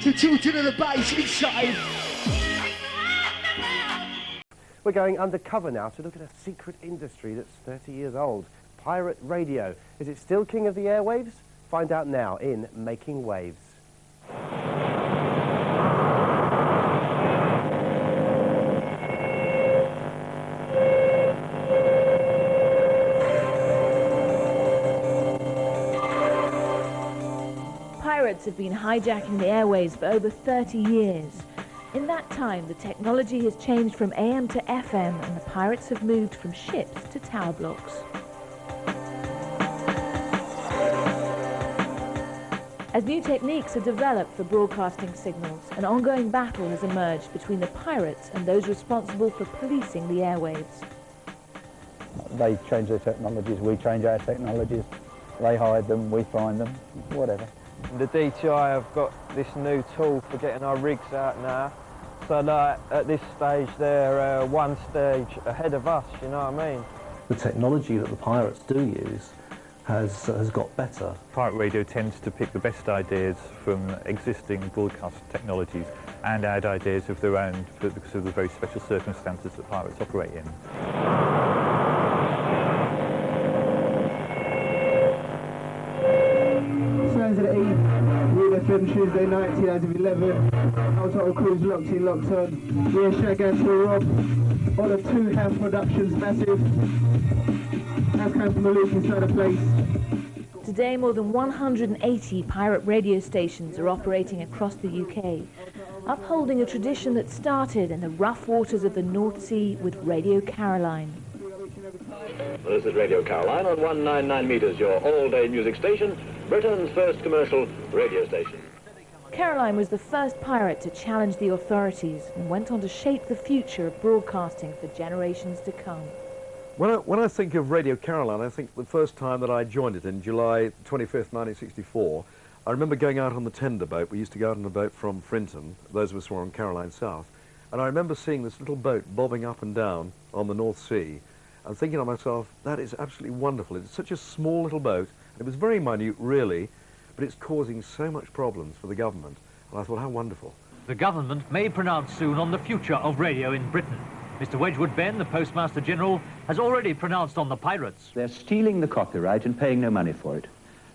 to tilting of the bass inside. We're going undercover now to look at a secret industry that's 30 years old. Pirate radio. Is it still king of the airwaves? Find out now in Making Waves. Pirates have been hijacking the airways for over 30 years. In that time, the technology has changed from AM to FM, and the pirates have moved from ships to tower blocks. As new techniques are developed for broadcasting signals, an ongoing battle has emerged between the pirates and those responsible for policing the airwaves. They change their technologies, we change our technologies. They hide them, we find them, whatever. The DTI have got this new tool for getting our rigs out now. So that at this stage they're one stage ahead of us, you know what I mean? The technology that the pirates do use has got better. Pirate radio tends to pick the best ideas from existing broadcast technologies and add ideas of their own because of the very special circumstances that pirates operate in. Sounds of the E, Read FM Tuesday night, 2 hours of 11. Our total crew's locked in, locked on. We're Shaggan to Rob. All of 2 House Productions, massive. House came from a loop inside the place. Today, more than 180 pirate radio stations are operating across the UK, upholding a tradition that started in the rough waters of the North Sea with Radio Caroline. This is Radio Caroline on 199 metres, your all-day music station, Britain's first commercial radio station. Caroline was the first pirate to challenge the authorities and went on to shape the future of broadcasting for generations to come. When I think of Radio Caroline, I think the first time that I joined it in July 25th, 1964, I remember going out on the tender boat. We used to go out on a boat from Frinton, those of us who were on Caroline South, and I remember seeing this little boat bobbing up and down on the North Sea and thinking to myself, that is absolutely wonderful. It's such a small little boat. It was very minute, really, but it's causing so much problems for the government. And I thought, how wonderful. The government may pronounce soon on the future of radio in Britain. Mr. Wedgwood Benn, the Postmaster General, has already pronounced on the pirates. They're stealing the copyright and paying no money for it.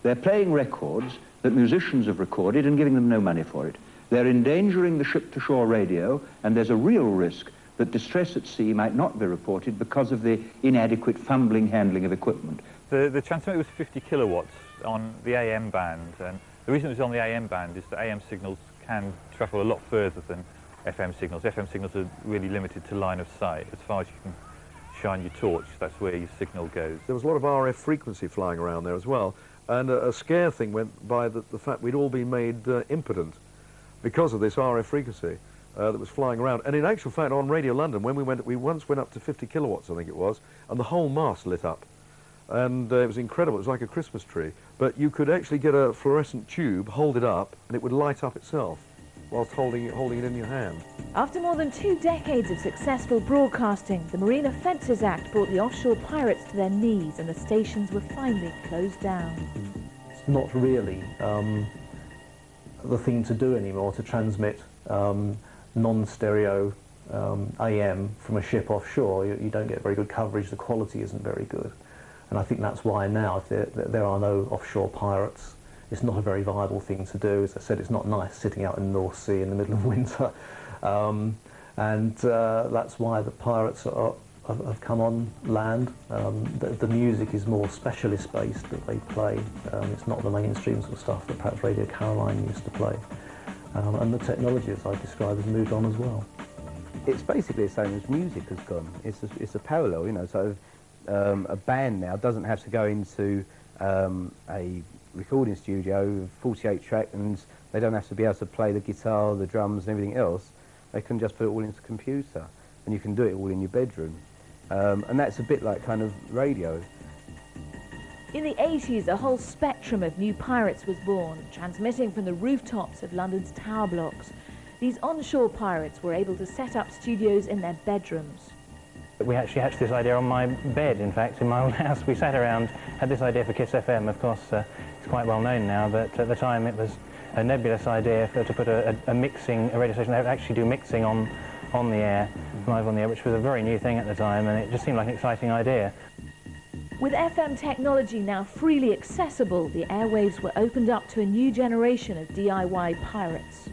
They're playing records that musicians have recorded and giving them no money for it. They're endangering the ship-to-shore radio, and there's a real risk that distress at sea might not be reported because of the inadequate fumbling handling of equipment. The transmitter was 50 kilowatts on the AM band, and the reason it was on the AM band is that AM signals can travel a lot further than FM signals. FM signals are really limited to line of sight. As far as you can shine your torch, that's where your signal goes. There was a lot of RF frequency flying around there as well, and a scare thing went by the fact we'd all been made impotent because of this RF frequency that was flying around. And in actual fact, on Radio London, when we once went up to 50 kilowatts, I think it was, and the whole mast lit up. And it was incredible. It was like a Christmas tree. But you could actually get a fluorescent tube, hold it up, and it would light up itself whilst holding it in your hand. After more than 2 decades of successful broadcasting, the Marine Offences Act brought the offshore pirates to their knees and the stations were finally closed down. It's not really the thing to do anymore, to transmit non-stereo AM from a ship offshore. You don't get very good coverage, the quality isn't very good. And I think that's why now, if there are no offshore pirates, it's not a very viable thing to do. As I said, it's not nice sitting out in the North Sea in the middle of winter. That's why the pirates have come on land. The music is more specialist-based that they play. It's not the mainstream sort of stuff that perhaps Radio Caroline used to play. And the technology, as I described, has moved on as well. It's basically the same as music has gone. It's a parallel, you know, so a band now doesn't have to go into a recording studio with 48 tracks, and they don't have to be able to play the guitar, the drums and everything else. They can just put it all into the computer, and you can do it all in your bedroom. And that's a bit like kind of radio. In the 80s, a whole spectrum of new pirates was born, transmitting from the rooftops of London's tower blocks. These onshore pirates were able to set up studios in their bedrooms. We actually hatched this idea on my bed, in fact, in my old house. We sat around, had this idea for Kiss FM. Of course, it's quite well known now, but at the time it was a nebulous idea to put a radio station that would actually do mixing on the air, live on the air, which was a very new thing at the time, and it just seemed like an exciting idea. With FM technology now freely accessible, the airwaves were opened up to a new generation of DIY pirates.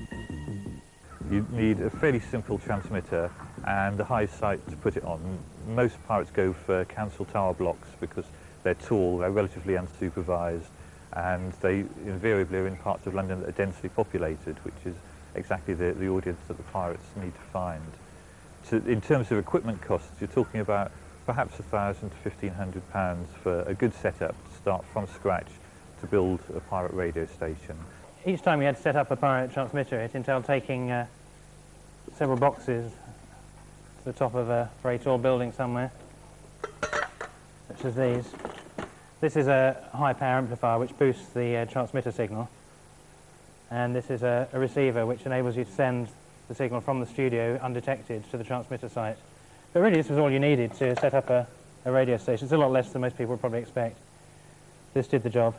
You need a fairly simple transmitter and a high site to put it on. Most pirates go for council tower blocks because they're tall, they're relatively unsupervised, and they invariably are in parts of London that are densely populated, which is exactly the audience that the pirates need to find. In terms of equipment costs, you're talking about perhaps £1,000 to £1,500 for a good setup to start from scratch to build a pirate radio station. Each time you had to set up a pirate transmitter, it entailed taking several boxes to the top of a very tall building somewhere, such as these. This is a high power amplifier which boosts the transmitter signal, and this is a receiver which enables you to send the signal from the studio undetected to the transmitter site. But really this was all you needed to set up a radio station. It's a lot less than most people would probably expect. This did the job.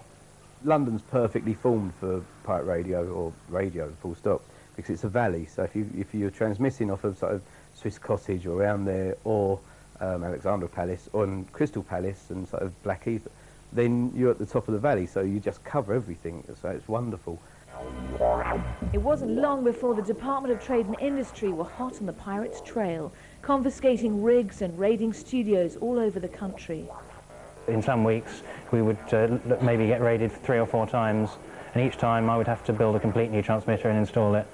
London's perfectly formed for pirate radio, or radio full stop, because it's a valley. So if you're transmitting off of sort of Swiss Cottage or around there, or Alexandra Palace, or Crystal Palace and sort of Blackheath, then you're at the top of the valley, so you just cover everything, so it's wonderful. It wasn't long before the Department of Trade and Industry were hot on the pirates' trail, confiscating rigs and raiding studios all over the country. In some weeks we would maybe get raided 3 or 4 times, and each time I would have to build a complete new transmitter and install it.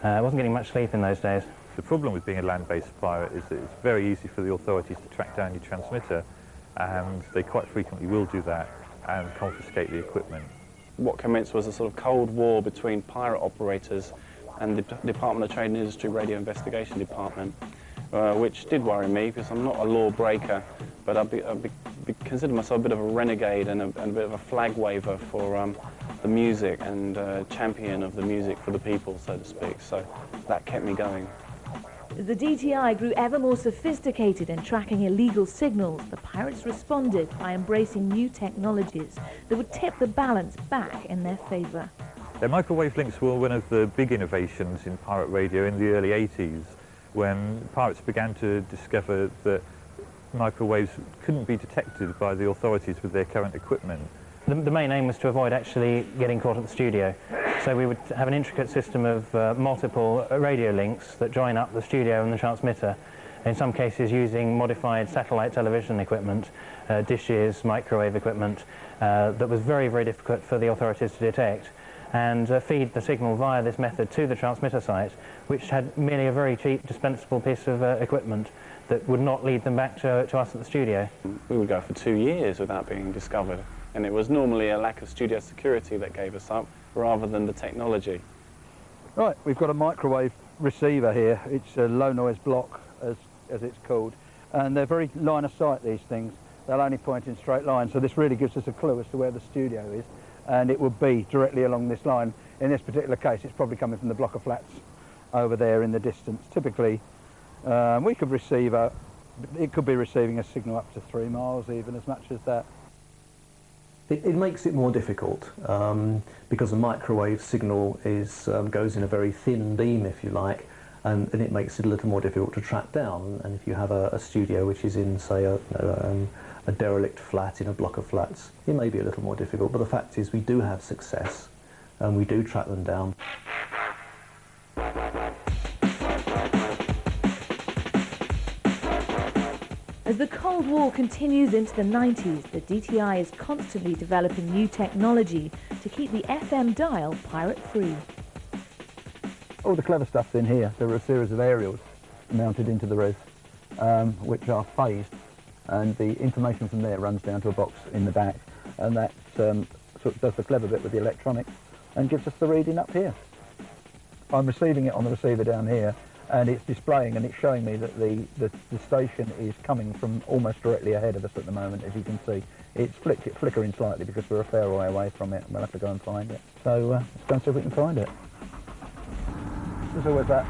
I wasn't getting much sleep in those days. The problem with being a land-based pirate is that it's very easy for the authorities to track down your transmitter, and they quite frequently will do that and confiscate the equipment. What commenced was a sort of cold war between pirate operators and the Department of Trade and Industry Radio Investigation Department, which did worry me because I'm not a lawbreaker, but I consider myself a bit of a renegade and a bit of a flag waver for the music and champion of the music for the people, so to speak. So that kept me going. The DTI grew ever more sophisticated in tracking illegal signals. The pirates responded by embracing new technologies that would tip the balance back in their favour. The microwave links were one of the big innovations in pirate radio in the early 80s, when pirates began to discover that microwaves couldn't be detected by the authorities with their current equipment. The main aim was to avoid actually getting caught at the studio. So we would have an intricate system of multiple radio links that join up the studio and the transmitter, in some cases using modified satellite television equipment, dishes, microwave equipment, that was very, very difficult for the authorities to detect, and feed the signal via this method to the transmitter site, which had merely a very cheap, dispensable piece of equipment that would not lead them back to us at the studio. We would go for 2 years without being discovered, and it was normally a lack of studio security that gave us up, rather than the technology. Right, we've got a microwave receiver here. It's a low noise block, as it's called, and they're very line of sight, these things. They'll only point in straight lines, so this really gives us a clue as to where the studio is, and it would be directly along this line. In this particular case, it's probably coming from the block of flats over there in the distance. Typically, we could receive it could be receiving a signal up to 3 miles, even as much as that. It makes it more difficult because the microwave signal goes in a very thin beam, if you like, and it makes it a little more difficult to track down. And if you have a studio which is in, say, a derelict flat in a block of flats, it may be a little more difficult. But the fact is, we do have success, and we do track them down. As the Cold War continues into the 90s, the DTI is constantly developing new technology to keep the FM dial pirate-free. All the clever stuff's in here. There are a series of aerials mounted into the roof, which are phased, and the information from there runs down to a box in the back, and that sort of does the clever bit with the electronics and gives us the reading up here. I'm receiving it on the receiver down here, and it's displaying and it's showing me that the station is coming from almost directly ahead of us at the moment, as you can see. It's flickering slightly because we're a fair way away from it, and we'll have to go and find it. So let's go and see if we can find it. There's always that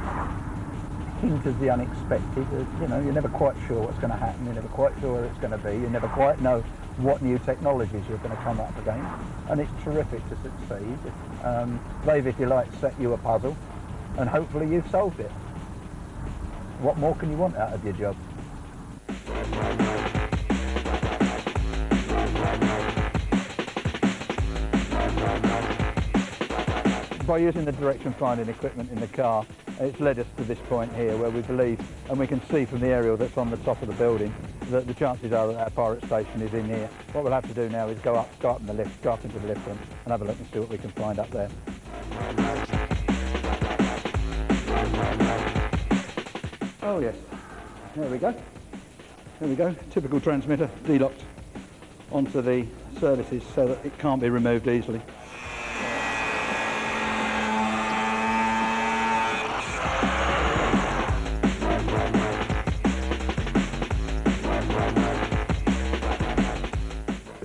hint of the unexpected. You know, you're never quite sure what's going to happen, you're never quite sure where it's going to be, you never quite know what new technologies you're going to come up against, and it's terrific to succeed. They've, if you like, set you a puzzle, and hopefully you've solved it. What more can you want out of your job? By using the direction finding equipment in the car, it's led us to this point here where we believe, and we can see from the aerial that's on the top of the building, that the chances are that our pirate station is in here. What we'll have to do now is go up in the lift, go up into the lift room and have a look and see what we can find up there. Oh yes, there we go. There we go, typical transmitter, de-locked onto the services so that it can't be removed easily.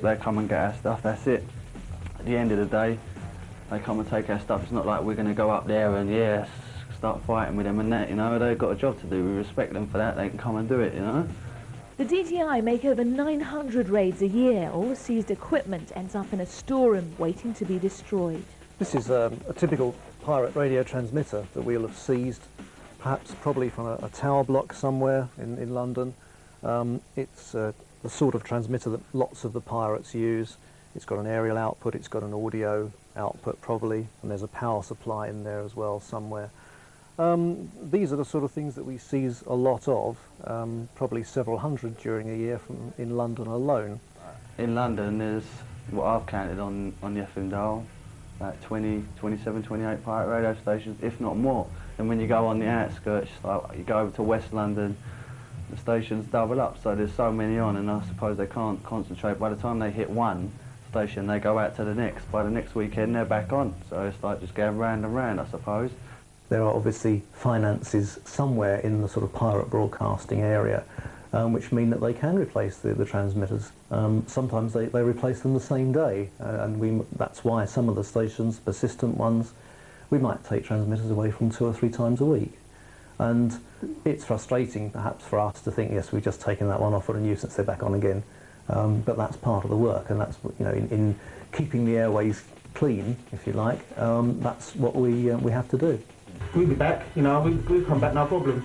They come and get our stuff, that's it. At the end of the day, they come and take our stuff. It's not like we're going to go up there and, yeah, start fighting with them and that, you know. They've got a job to do. We respect them for that. They can come and do it, you know. The DTI make over 900 raids a year. All the seized equipment ends up in a storeroom waiting to be destroyed. This is a typical pirate radio transmitter that we'll have seized, perhaps probably from a tower block somewhere in London. It's the sort of transmitter that lots of the pirates use. It's got an aerial output, it's got an audio output probably, and there's a power supply in there as well somewhere. These are the sort of things that we seize a lot of, probably several hundred during a year in London alone. In London there's, what I've counted on the FM dial, about 20, 27, 28 pirate radio stations, if not more. And when you go on the outskirts, like you go over to West London, the stations double up, so there's so many on, and I suppose they can't concentrate. By the time they hit one station, they go out to the next. By the next weekend, they're back on. So it's like just going round and round, I suppose. There are obviously finances somewhere in the sort of pirate broadcasting area, which mean that they can replace the transmitters. Sometimes they replace them the same day, and that's why some of the stations, persistent ones, we might take transmitters away from 2 or 3 times a week. And it's frustrating perhaps for us to think, yes, we've just taken that one off for a nuisance, they're back on again. But that's part of the work, and that's, you know, in keeping the airways clean, if you like, that's what we have to do. We'll be back, you know, we'll come back, no problem.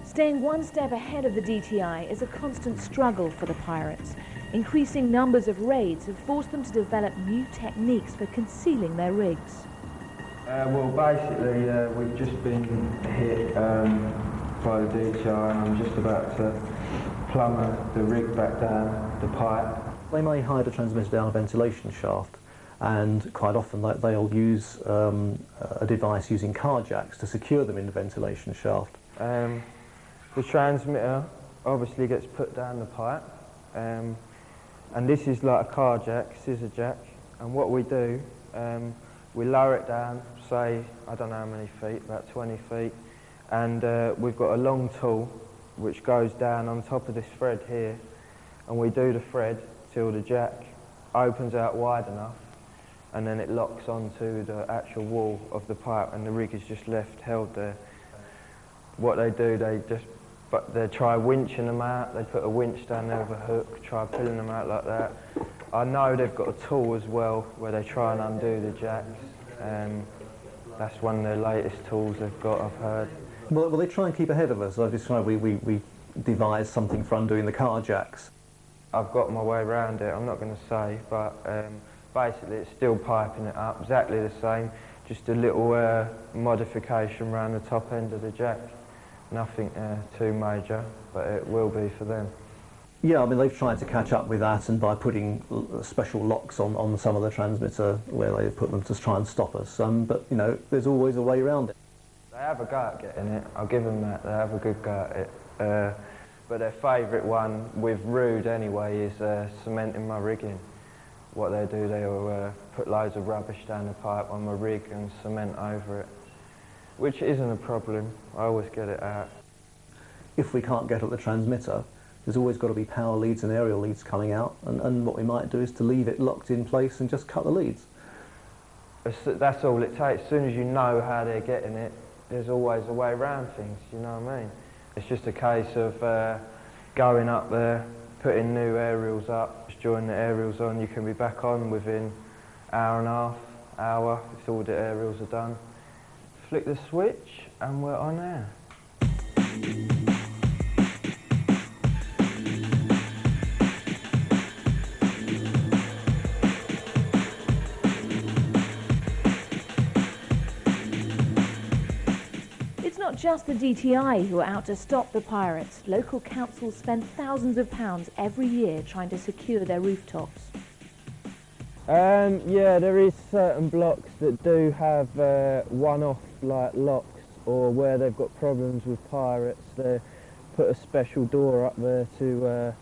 Staying one step ahead of the DTI is a constant struggle for the pirates. Increasing numbers of raids have forced them to develop new techniques for concealing their rigs. Well, basically, we've just been hit by the DTI, and I'm just about to plumber the rig back down the pipe. They may hide a transmitter down a ventilation shaft, and quite often they'll use a device using car jacks to secure them in the ventilation shaft. The transmitter obviously gets put down the pipe, and this is like a car jack, scissor jack, and what we do, we lower it down, say, I don't know how many feet, about 20 feet, and we've got a long tool which goes down on top of this thread here, and we do the thread till the jack opens out wide enough, and then it locks onto the actual wall of the pipe, and the rig is just left held there. What they do, they try winching them out, they put a winch down there with a hook, try pulling them out like that. I know they've got a tool as well where they try and undo the jacks. That's one of their latest tools they've got, I've heard. Well, they try and keep ahead of us. I described we devised something for undoing the car jacks. I've got my way around it, I'm not going to say, but basically it's still piping it up, exactly the same, just a little modification around the top end of the jack. Nothing too major, but it will be for them. Yeah, I mean, they've tried to catch up with that, and by putting special locks on some of the transmitter where they put them to try and stop us. But, you know, there's always a way around it. They have a go at getting it, I'll give them that, they have a good go at it. But their favourite one, with rude anyway, is cementing my rigging. What they do, they'll put loads of rubbish down the pipe on my rig and cement over it. Which isn't a problem, I always get it out. if we can't get at the transmitter, there's always got to be power leads and aerial leads coming out, and what we might do is to leave it locked in place and just cut the leads. That's all it takes. As soon as you know how they're getting it, there's always a way around things, you know what I mean? It's just a case of going up there, putting new aerials up, just join the aerials on, you can be back on within hour and a half, hour, if all the aerials are done. Flick the switch and we're on air. It's not just the DTI who are out to stop the pirates. Local councils spend thousands of pounds every year trying to secure their rooftops. Yeah, there is certain blocks that do have one-off like locks, or where they've got problems with pirates, they put a special door up there to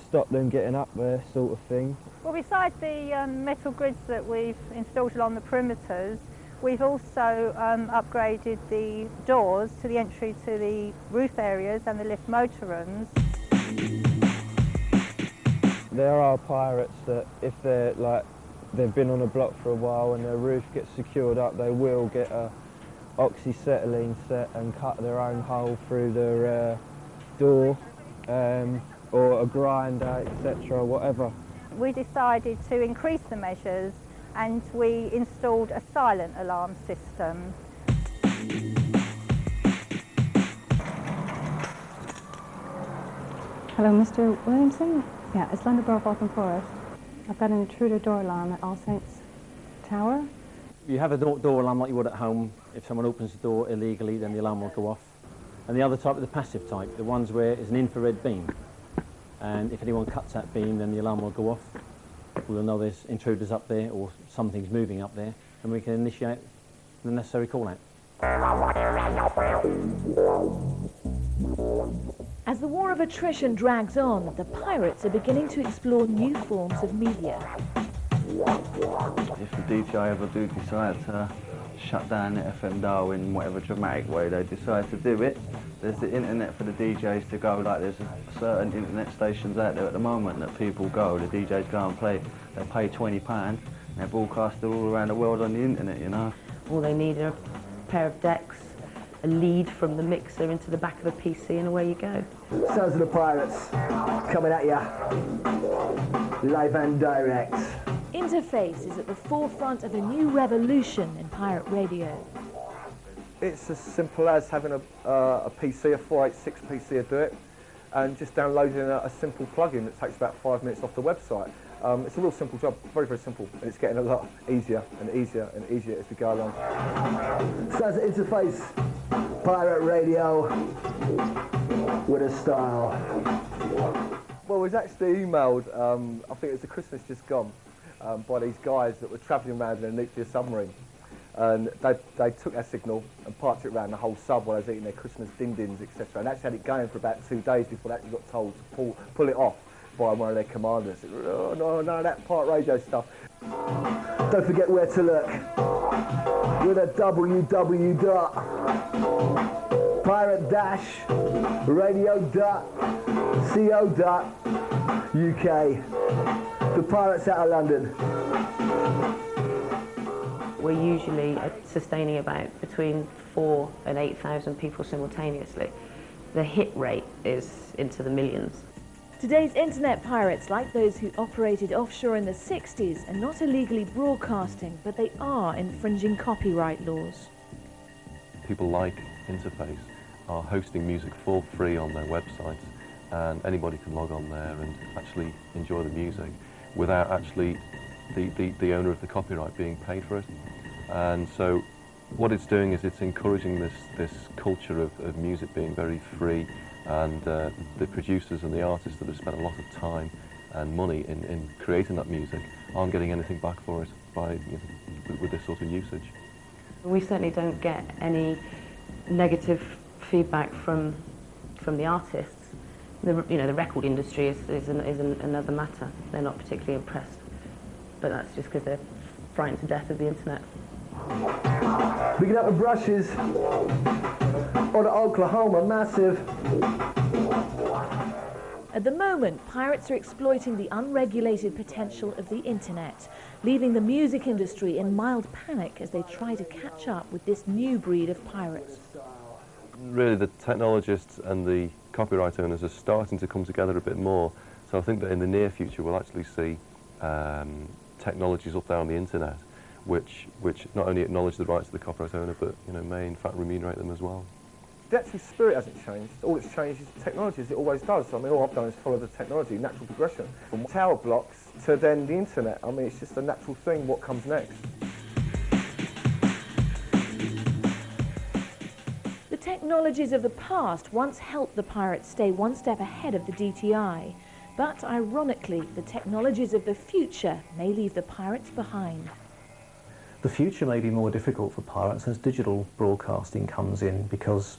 stop them getting up there, sort of thing. Well, besides the metal grids that we've installed along the perimeters, we've also upgraded the doors to the entry to the roof areas and the lift motor rooms. There are pirates that, if they're like, they've been on a block for a while and their roof gets secured up, they will get a oxyacetylene set and cut their own hole through their door, or a grinder, etc., whatever. We decided to increase the measures and we installed a silent alarm system. Hello, Mr. Williamson? Yeah, it's London Borough of Waltham Forest. I've got an intruder door alarm at All Saints Tower. You have a door alarm like you would at home. If someone opens the door illegally, then the alarm will go off. And the other type is the passive type, the ones where it's an infrared beam. And if anyone cuts that beam, then the alarm will go off. We'll know there's intruders up there or something's moving up there, and we can initiate the necessary call-out. As the war of attrition drags on, the pirates are beginning to explore new forms of media. If the DTI ever do decide to shut down the FM dial in whatever dramatic way they decide to do it, there's the internet for the DJs to go. Like, there's certain internet stations out there at the moment that people go, the DJs go and play. They pay £20 and they're broadcasted all around the world on the internet, you know. All they need are a pair of decks, a lead from the mixer into the back of a PC, and away you go. Sounds of the pirates coming at ya, live and direct. Interface is at the forefront of a new revolution in pirate radio. It's as simple as having a PC, a 486 PC to do it, and just downloading a simple plugin that takes about 5 minutes off the website. It's a real simple job, very, very simple, and it's getting a lot easier and easier and easier as we go along. Sounds of Interface, pirate radio with a style. Well, it was actually emailed, I think it was the Christmas just gone, by these guys that were travelling around in a nuclear submarine. And they took our signal and parked it around the whole sub while they was eating their Christmas din-dins, etc. And actually had it going for about 2 days before they actually got told to pull it off by one of their commanders. Oh, no, that pirate radio stuff. Don't forget where to look. With a www.pirate-radio.co.uk. The pirates out of London. We're usually sustaining about between 4,000 and 8,000 people simultaneously. The hit rate is into the millions. Today's internet pirates, like those who operated offshore in the 60s, are not illegally broadcasting, but they are infringing copyright laws. People like Interface are hosting music for free on their websites, and anybody can log on there and actually enjoy the music without actually the owner of the copyright being paid for it. And so what it's doing is it's encouraging this culture of music being very free, and the producers and the artists that have spent a lot of time and money in creating that music aren't getting anything back for it by, with this sort of usage. We certainly don't get any negative feedback from the artists. The record industry is another matter. They're not particularly impressed, but that's just because they're frightened to death of the internet. Bigging up the brushes. On Oklahoma, massive. At the moment, pirates are exploiting the unregulated potential of the internet, leaving the music industry in mild panic as they try to catch up with this new breed of pirates. Really, the technologists and the copyright owners are starting to come together a bit more. So I think that in the near future we'll actually see technologies up there on the internet which not only acknowledge the rights of the copyright owner, but may in fact remunerate them as well. The actual spirit hasn't changed. All it's changed is technology, as it always does. I mean, all I've done is follow the technology, natural progression. From tower blocks to then the internet. I mean, it's just a natural thing, what comes next. The technologies of the past once helped the pirates stay one step ahead of the DTI. But ironically, the technologies of the future may leave the pirates behind. The future may be more difficult for pirates as digital broadcasting comes in, because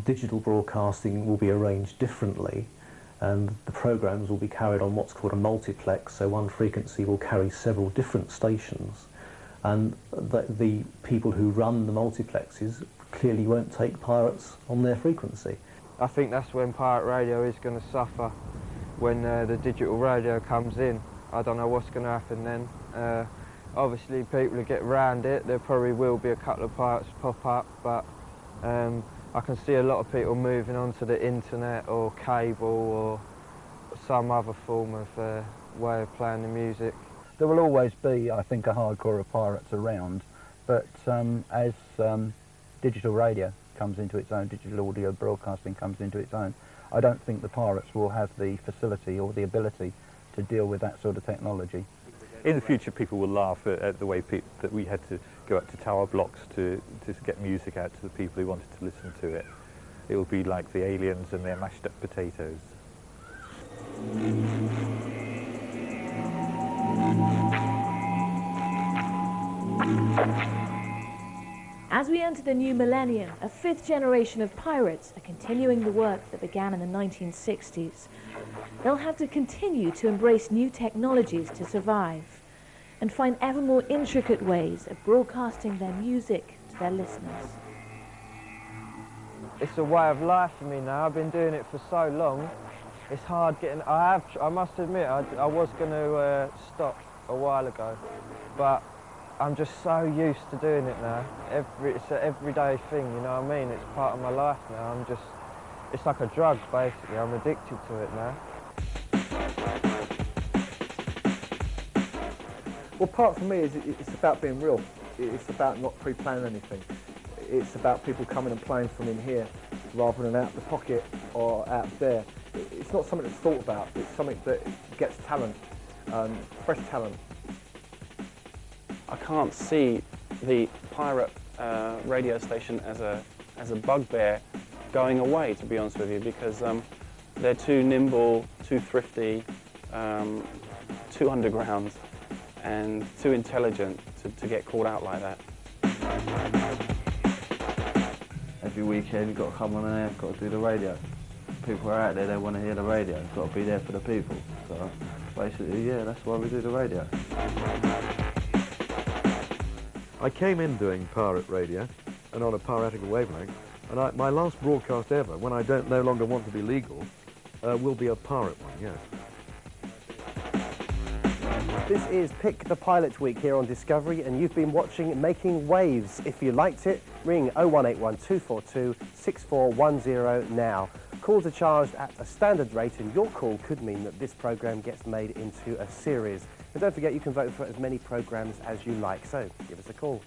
digital broadcasting will be arranged differently, and the programs will be carried on what's called a multiplex, so one frequency will carry several different stations, and the people who run the multiplexes clearly won't take pirates on their frequency. I think that's when pirate radio is going to suffer, when the digital radio comes in. I don't know what's going to happen then. Obviously people will get round it, there probably will be a couple of pirates pop up, but I can see a lot of people moving on to the internet or cable or some other form of way of playing the music. There will always be, I think, a hardcore of pirates around, but as digital radio comes into its own, digital audio broadcasting comes into its own, I don't think the pirates will have the facility or the ability to deal with that sort of technology. In the future, people will laugh at the way that we had to go up to tower blocks to get music out to the people who wanted to listen to it. It will be like the aliens and their mashed up potatoes. As we enter the new millennium, a fifth generation of pirates are continuing the work that began in the 1960s. They'll have to continue to embrace new technologies to survive and find ever more intricate ways of broadcasting their music to their listeners. It's a way of life for me now. I've been doing it for so long. It's hard getting... I must admit, I was going to stop a while ago, but I'm just so used to doing it now. It's an everyday thing, you know what I mean? It's part of my life now. It's like a drug, basically. I'm addicted to it now. Well, part for me is it's about being real. It's about not pre-planning anything. It's about people coming and playing from in here rather than out the pocket or out there. It's not something that's thought about. It's something that gets talent, fresh talent. I can't see the pirate radio station as a bugbear going away, to be honest with you, because they're too nimble, too thrifty, too underground, and too intelligent to get caught out like that. Every weekend you've got to come on there, got to do the radio. People are out there, they want to hear the radio. You've got to be there for the people. So basically, yeah, that's why we do the radio. I came in doing pirate radio and on a piratical wavelength, and my last broadcast ever, when I no longer want to be legal, will be a pirate one, yes. This is Pick the Pilot Week here on Discovery, and you've been watching Making Waves. If you liked it, ring 0181 242 6410 now. Calls are charged at a standard rate, and your call could mean that this programme gets made into a series. And don't forget, you can vote for as many programmes as you like, so give us a call.